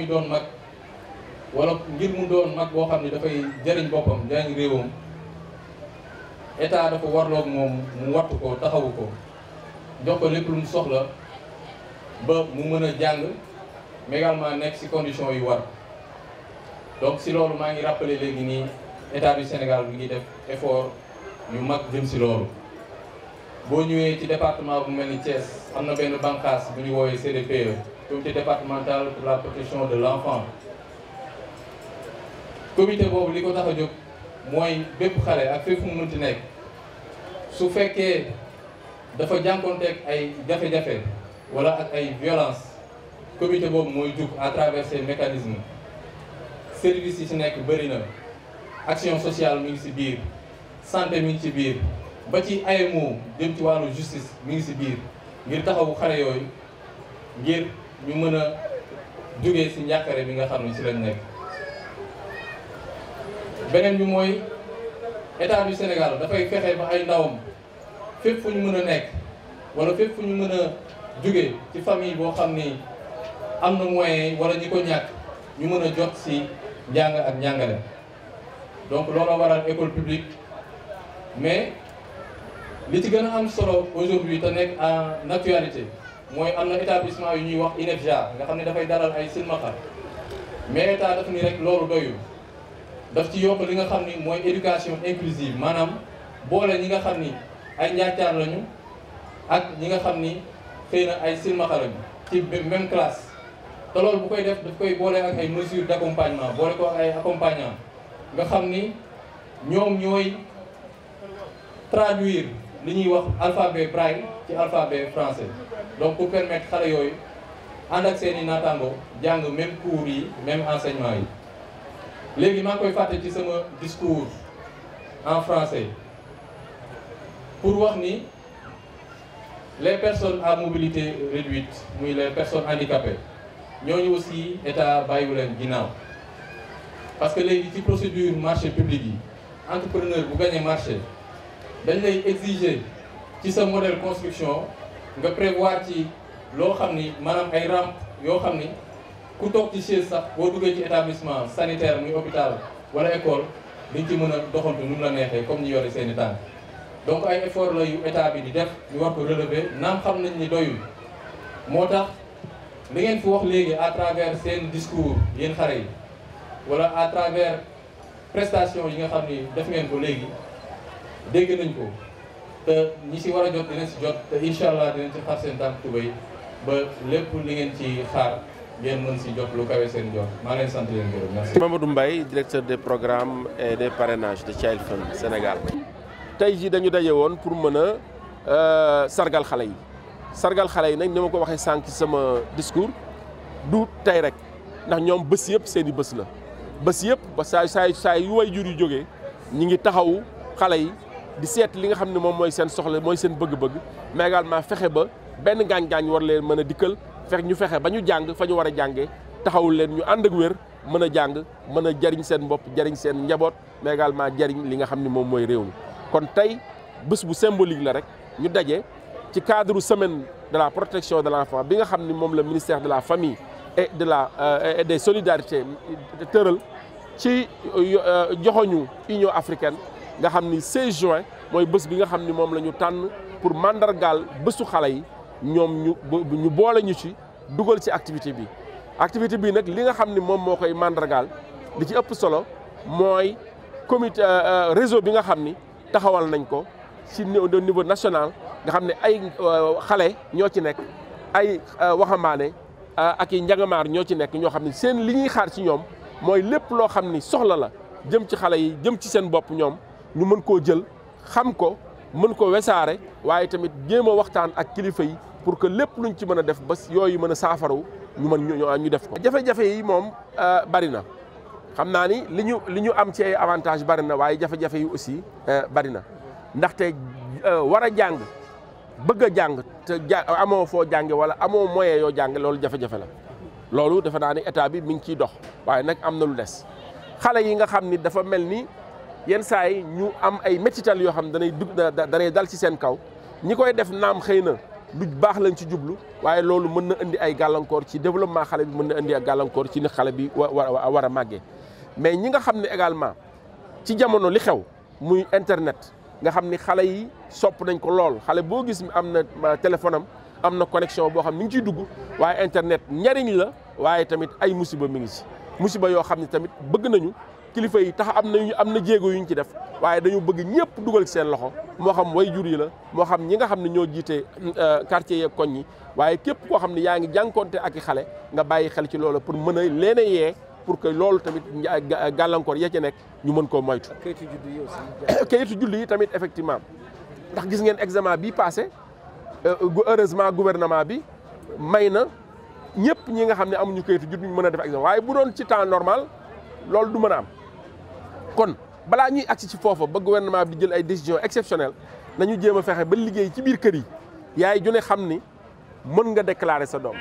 muy doon mag wala ngir mu doon mag boo xam ne dafay jëriñ boppam jëriñ réewam état dafa warloog moom mu wattu ko taxawu ko jox ko lépp lu mu soxla ba mu mën a jàng mais également nekk ci conditions yu war donc ci loolu maa ngi rappelé léegi nii état du Sénégal mi ngi def effort yu mag jëm ci loolu. boo ñëwee ci département bu mel ni Thiès am na benn bànqaas bu ñu woowee CDPE comité départemental pour la protection de l'enfant. comité boobu li ko tax a jóg mooy bépp xale ak fépp fu mu mënti nekk su fekkee dafa jànkoonteeg ay jafe-jafe wala ak ay violence comité boobu mooy jug à travers ces mécanismes services yi ci nekk bëri na action sociale mi ngi ci biir santé mi ngi ci biir ba ci AMO jëm ci wàllu justice mi ngi ci biir ngir taxawu xale yooyu ngir ñu mën a jógee ci njàqare bi nga xam ne ci lañ nekk. beneen bi mooy état du Sénégal dafay fexe ba ay ndawam fépp fu ñu mën a nekk wala fépp fu ñu mën a jóge ci famille boo xam ni am na moyen wala ñi ko ñàkk ñu mën a jot ci njàng ak njàngale. donc loolu waral école publique mais li ci gën a am solo aujourd'hui te nekk en actualité mooy am na établissement yu ñuy wax INEFJA nga xam ne dafay dalal ay silmaxa mais état daf ni rek loolu doyul. daf ci yokk li nga xam ni mooy éducation inclusive maanaam boole ñi nga xam ni ay njaacaar lañu ak ñi nga xam ni xëy na ay silmaxa lañu ci même classe te loolu bu koy def daf koy boole ak ay mesures d'accompagnement boole ko ak ay accompagnant nga xam ni ñoom ñooy traduire li ñuy wax alphabet braille ci alphabet français donc pour permettre xale yooyu ànd ak seeni naataango jàng même cours yi même enseignement yi. léegi maa ngi koy fàtte ci sama discours en français pour wax ni les personnes à mobilité réduite muy les personnes handicapées ñooñu aussi état bàyyiwu leen ginnaaw parce que léegi ci procédure marché public yi entrepreneur bu gagné marché dañ lay exiger ci sa modèle construction nga prévoir ci loo xam ni maanaam ay rampe yoo xam ni ku toog ci chaise sax boo duggee ci établissement sanitaire muy hôpital wala école dañ ci mën a doxantu nu mu la neexee comme ñu yore seen i tànk donc ay effort la yu état bi di def ñu war ko relever naam xam nañ ni doyul moo tax li ngeen fi wax léegi à travers seen discours yéen xale yi wala à travers prestation yi nga xam ni def ngeen ko léegi dégg nañ ko te ñi si war a jot dinañ si jot te incha allah dinañ ci xar seen tànk tubéy ba lépp li ngeen ci xaar ngeen mën si jot lu kawe seen jot maa leen sant leen gërëm merci. Mamadou Mbaye directeur des programmes et des parrainages de Child Fund Sénégal. tey jii dañu daje woon pour mën a sargal xale yi nag ni ma ko waxee sànq ci sama discours du tey rek ndax ñoom bés yëpp seen i bés la bés yëpp ba saa yu way jur yu jógee ñi ngi taxawu xale yi di seet li nga xam ne moom mooy seen soxla mooy seen bëgg-bëgg mais également fexe ba benn gaañ-gaañ war leen mën a dikkal ñu fexe ba ñu jàng fa ñu war a jàngee taxawul leen ñu ànd ak wér mën a jàng mën a jariñ seen bopp jariñ seen njaboot mais également jariñ li nga xam ne moom mooy réew mi kon tey bés bu symbolique la rek ñu daje ci cadre semaine de la protection de l'enfant bi nga xam ni moom la ministère de la famille et des solidarités tëral ci joxoñu Union africaine nga xam ni 16 juin mooy bés bi nga xam ni moom la ñu tànn pour mandargaal bésu xale yi ñoom ñu boole ñu ci dugal ci activité bi nag li nga xam ni moom moo koy mandargaal li ci ëpp solo mooy comité réseau bi nga xam ni taxawal nañ ko ci au niveau national nga xam ne ay xale ñoo ci nekk ay waxambaane ak i njangamaar ñoo ci nekk ñoo xam ne seen li ñuy xaar ci ñoom mooy lépp loo xam ni soxla la jëm ci xale yi jëm ci seen bopp ñoom ñu mën koo jël xam ko mën ko wesaare waaye tamit jéem a waxtaan ak kilifa yi pour que lépp luñ ci mën a def ba yooyu mën a saafaraw ñu def ko. jafe-jafe yi moom bari na xam naa ni li ñu am ci ay avantage bari na waaye jafe-jafe yi aussi bari na ndaxte war a jàng bëgg a jàng te amoo foo jànge wala amoo moyen yoo jàng loolu jafe-jafe la loolu defe naa ni état bi mi ngi ciy dox waaye nag am na lu des xale yi nga xam ni dafa mel ni yenn saa yi ñu am ay métital yoo xam danay dal ci seen kaw ñi koy def naam xëy na lu baax lañ ci jublu waaye loolu mën na indi ay gàllankoor ci développement xale bi mën na indi ay gàllankoor ci ni xale bi war a màggee mais ñi nga xam ne également ci jamono li xew muy internet nga xam ni xale yi sopp nañ ko lool xale boo gis am na téléphone am na connexion boo xam ni ngi ciy dugg waaye internet njariñ la waaye tamit ay musiba mi ngi ci musiba yoo xam ne tamit bëgg nañu kilifa yi tax am na jéego yu ñu ci def waaye dañu bëgg ñëpp dugal ci seen loxo moo xam way jur yi la moo xam ñi nga xam ne ñoo jiite quartier yeeg koñ yi waaye képp koo xam ne yaa ngi jànkonte ak i xale nga bàyyi xel ci loolu pour mën a leen a yee pour que loolu tamit gàllankoor ya ca nekk ñu mën koo moytu. kayitu juddu yi aussi. kayitu juddu yi tamit effectivement ndax gis ngeen examen bii passé heureusement gouvernement bi may na ñëpp ñi nga xam ne amuñu kayitu juddu ñu mën a def examen waaye bu doon ci temps normal loolu du mën a am. kon balaa ñuy agsi ci foofa ba gouvernement bi di jël ay décisions exceptionnelles nañu jéem a fexe ba liggéey ci biir kër yi yaay ju ne xam ni mën nga déclarer sa doom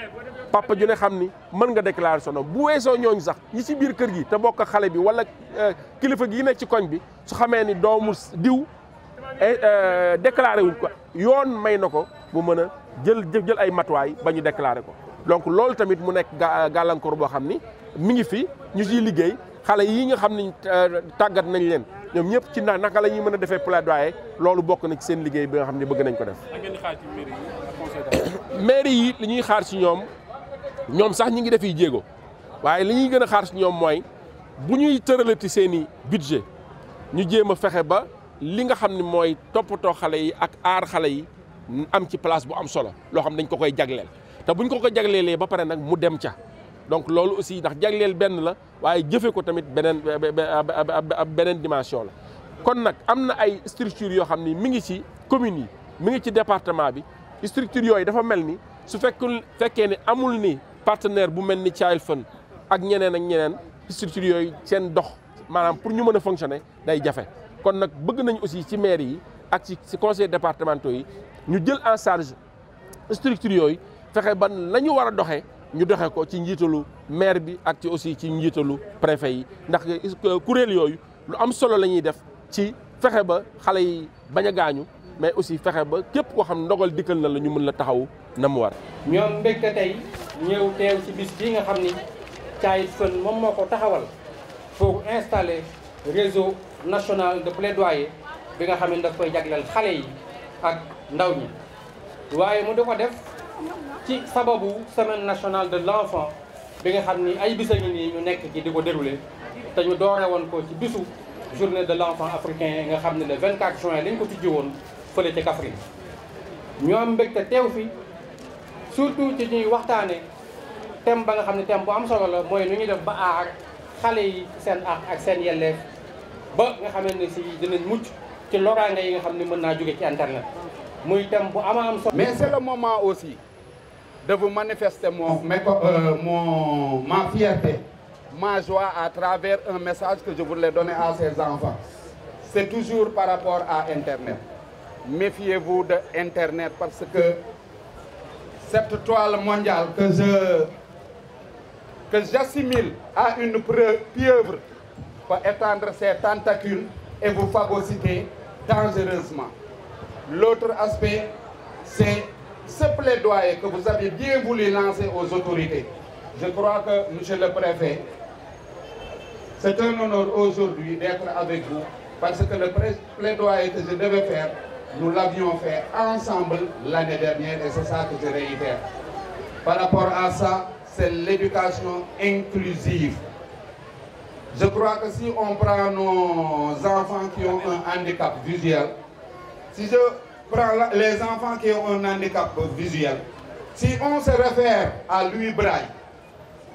papa ju ne xam ni mën nga déclarer sa doom bu weesoo ñooñu sax ñi ci biir kër gi te bokk ak xale bi wala kilifa gi nekk ci koñ bi su xamee ni doomu diw déclaré wuñ ko yoon may na ko mu mën a jël ay matuwaay ba ñu déclaré ko donc loolu tamit mu nekk gàllankoor boo xam ni mi ngi fi ñu ciy liggéey xale yi nga xam ne tàggat nañ leen ñoom ñëpp ci naka la ñuy mën a defee plaidoyer loolu bokk na ci seen liggéey bi nga xam ne bëgg nañ ko def. mairie yi li ñuy xaar ci ñoom sax ñi ngi def yi jéego waaye li ñuy gën a xaar ci ñoom mooy bu ñuy tëralati seen i budget ñu jéem a fexe ba li nga xam ne mooy toppatoo xale yi ak aar xale yi am ci place bu am solo loo xam dañ ko koy jagleel te buñ ko jagleelee ba pare nag mu dem ca. donc loolu aussi ndax jagleel benn la waaye jëfe ko tamit beneen dimension la kon nag am na ay structures yoo xam ni mi ngi ci communes yi mi ngi ci département bi structures yooyu dafa mel ni su fekkee ne amul ni partenaire bu mel ni Child Fund ak ñeneen structures yooyu seen dox maanaam pour ñu mën a fonctionner day jafe kon nag bëgg nañ aussi ci maire yi ak ci conseils départementaux yi ñu jël en charge structures yooyu fexe ban la ñu war a doxee ñu doxee ko ci njiitalu maire bi ak ci aussi ci njiitalu préfet yi ndax kuréel yooyu lu am solo la ñuy def ci fexe ba xale yi bañ a gaañu mais aussi fexe ba képp koo xam ndogal dikkal na la ñu mën la taxaw na mu war. ñoom mbégte tey ñëw teew ci bis bii nga xam ni Child Fund moom moo ko taxawal pour installer réseau national de plaidoyer bi nga xam ne daf koy jagleel xale yi ak ndaw ñi waaye mu di ko def ci sababu semaine nationale de l'enfant bi nga xam ni ay bisa ngi nii ñu nekk ci di ko dérouler te ñu doore woon ko ci bisu journée de l'enfant africain nga xam ne le 24 juin lañ ko tijji woon fële ci Kaffrine ñu am mbégte teew fi surtout ci ñuy waxtaane thème ba nga xam ne thème bu am solo la mooy nu ñuy def ba aar xale yi seen ak seen yelleef ba nga xamante ne si dinañ mucc ci loraange yi nga xam ne mën naa jóge ci internet muy thème bu am solo. Mais c'est le moment aussi de vous manifester ma fierté, ma joie à travers un message que je voulais donner à ces enfants. C'est toujours par rapport à Internet. Méfiez-vous de Internet parce que cette toile mondiale que j'assimile à une pieuvre peut étendre ses tentacules et vous phagocyter dangereusement. L'autre aspect, c'est ce plaidoyer que vous avez bien voulu lancer aux autorités. Je crois que, monsieur le préfet, c'est un honneur aujourd'hui d'être avec vous parce que le plaidoyer que je devais faire, nous l'avions fait ensemble l'année dernière et c'est ça que je réitère. Par rapport à ça, c'est l'éducation inclusive. Je crois que si on prend nos enfants qui ont un handicap visuel, si je prends les enfants qui ont un handicap visuel, si on se réfère à Louis Braille,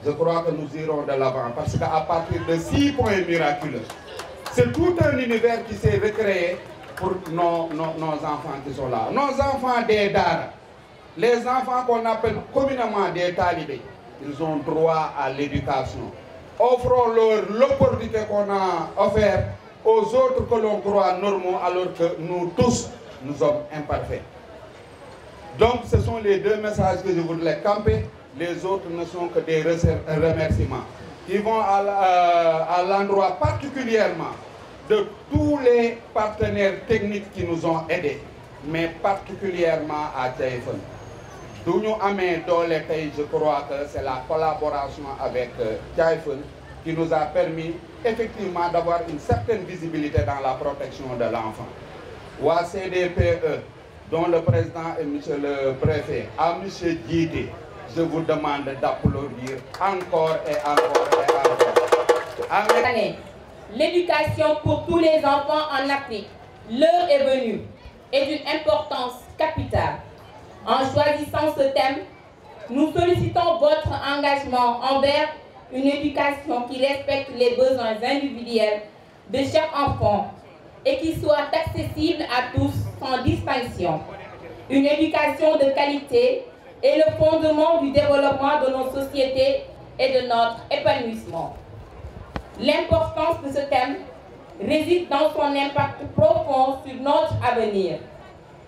je crois que nous irons de l'avant parce qu'à partir de 6 points miraculeux, c'est tout un univers qui s'est recréé pour nos enfants qui sont là. Nos enfants des Dara, les enfants qu'on appelle communément des talibés, ils ont droit à l'éducation. Offrons-leur l'opportunité qu'on a offerte aux autres que l'on croit normaux alors que nous tous, nous sommes imparfaits. Donc ce sont les deux messages que je voudrais camper. Les autres ne sont que des remerciements qui vont à l'endroit particulièrement de tous les partenaires techniques qui nous ont aidés, mais particulièrement à Child Fund. d'où nous amène dans les pays, je crois que c'est la collaboration avec Tchaïfun qui nous a permis effectivement d'avoir une certaine visibilité dans la protection de l'enfant. Ou à CDPE, dont le président et monsieur le préfet, à monsieur Djité, je vous demande d'applaudir encore et encore et encore. Amen. L'éducation pour tous les enfants en Afrique, l'heure est venue, est d'une importance capitale. En choisissant ce thème, nous sollicitons votre engagement envers une éducation qui respecte les besoins individuels de chaque enfant et qui soit accessible à tous sans distinction. Une éducation de qualité est le fondement du développement de nos sociétés et de notre épanouissement. L'importance de ce thème réside dans son impact profond sur notre avenir.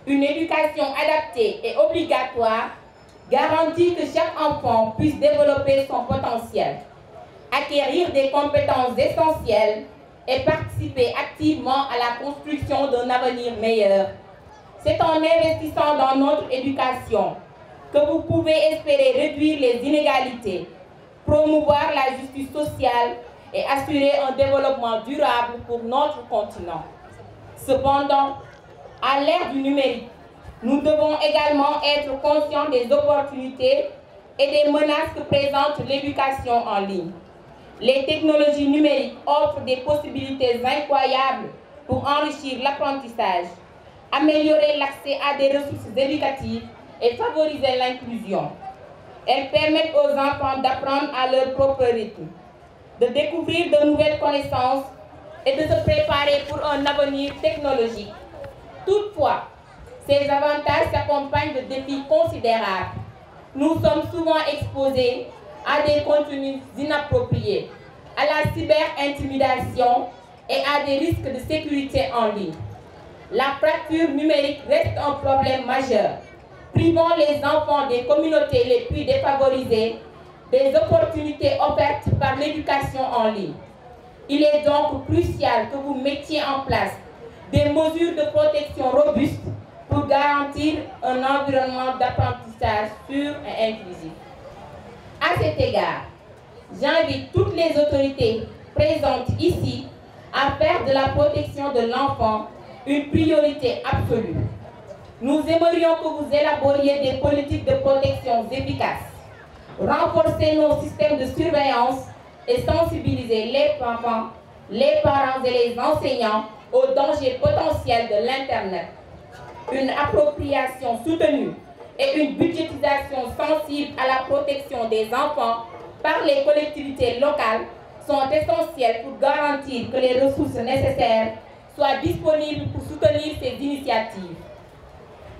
Une éducation adaptée et obligatoire garantit que chaque enfant puisse développer son potentiel, acquérir des compétences essentielles et participer activement à la construction d'un avenir meilleur. C'est en investissant dans notre éducation que vous pouvez espérer réduire les inégalités, promouvoir la justice sociale et assurer un développement durable pour notre continent. Cependant, à l'ère du numérique, nous devons également être conscients des opportunités et des menaces que présente l'éducation en ligne. Les technologies numériques offrent des possibilités incroyables pour enrichir l'apprentissage, améliorer l'accès à des ressources éducatives et favoriser l'inclusion. Elles permettent aux enfants d'apprendre à leur propre rythme, de découvrir de nouvelles connaissances et de se préparer pour un avenir technologique. Toutefois, ces avantages s'accompagnent de défis considérables. Nous sommes souvent exposés à des contenus inappropriés, à la cyber-intimidation et à des risques de sécurité en ligne. La fracture numérique reste un problème majeur, privant les enfants des communautés les plus défavorisées des opportunités offertes par l'éducation en ligne. Il est donc crucial que vous mettiez en place des mesures de protection robustes pour garantir un environnement d'apprentissage sûr et inclusif. À cet égard, j'invite toutes les autorités présentes ici à faire de la protection de l'enfant une priorité absolue. Nous aimerions que vous élaboriez des politiques de protection efficaces, renforcer nos systèmes de surveillance et sensibiliser les enfants, les parents et les enseignants aux dangers potentiels de l'Internet. Une appropriation soutenue et une budgétisation sensible à la protection des enfants par les collectivités locales sont essentielles pour garantir que les ressources nécessaires soient disponibles pour soutenir ces initiatives.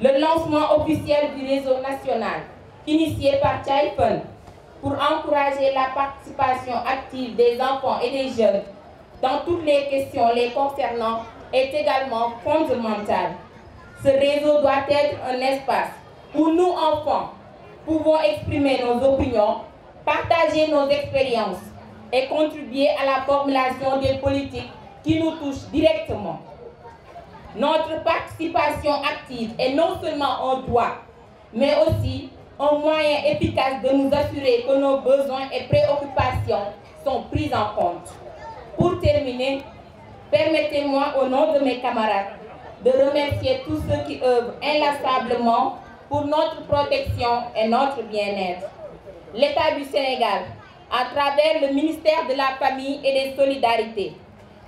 Le lancement officiel du réseau national, initié par Tchaïfun, pour encourager la participation active des enfants et des jeunes dans toutes les questions les concernant, est également fondamental. Ce réseau doit être un espace où nous, enfants, pouvons exprimer nos opinions, partager nos expériences et contribuer à la formulation des politiques qui nous touchent directement. Notre participation active est non seulement un droit, mais aussi un moyen efficace de nous assurer que nos besoins et préoccupations sont pris en compte. Pour terminer, permettez-moi au nom de mes camarades de remercier tous ceux qui œuvrent inlassablement pour notre protection et notre bien-être. L'État du Sénégal, à travers le ministère de la Famille et des Solidarités,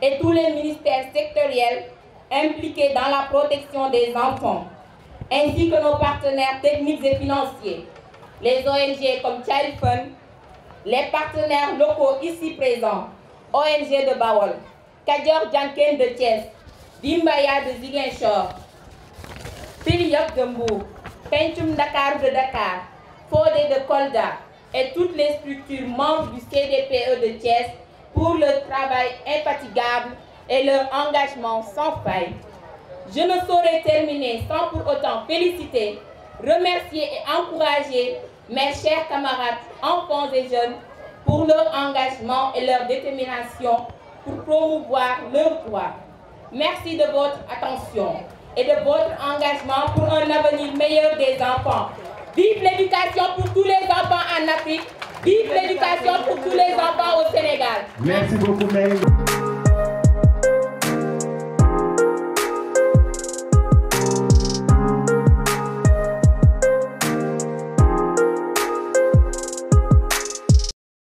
et tous les ministères sectoriels impliqués dans la protection des enfants, ainsi que nos partenaires techniques et financiers, les ONG comme Tchaïfun, les partenaires locaux ici présents, ONG de Bawol, Kadior Djanken de Thiès, Bimbaya de Ziguinchor, Piliop de Mbour, Penchum Dakar de Dakar, Fodé de Kolda et toutes les structures membres du CDPE de Thiès pour leur travail infatigable et leur engagement sans faille. Je ne saurais terminer sans pour autant féliciter, remercier et encourager mes chers camarades, enfants et jeunes pour leur engagement et leur détermination pour promouvoir leurs droits. Merci de votre attention et de votre engagement pour un avenir meilleur des enfants. Vive l'éducation pour tous les enfants en Afrique. Vive l'éducation pour tous les enfants au Sénégal. Merci beaucoup, Mary.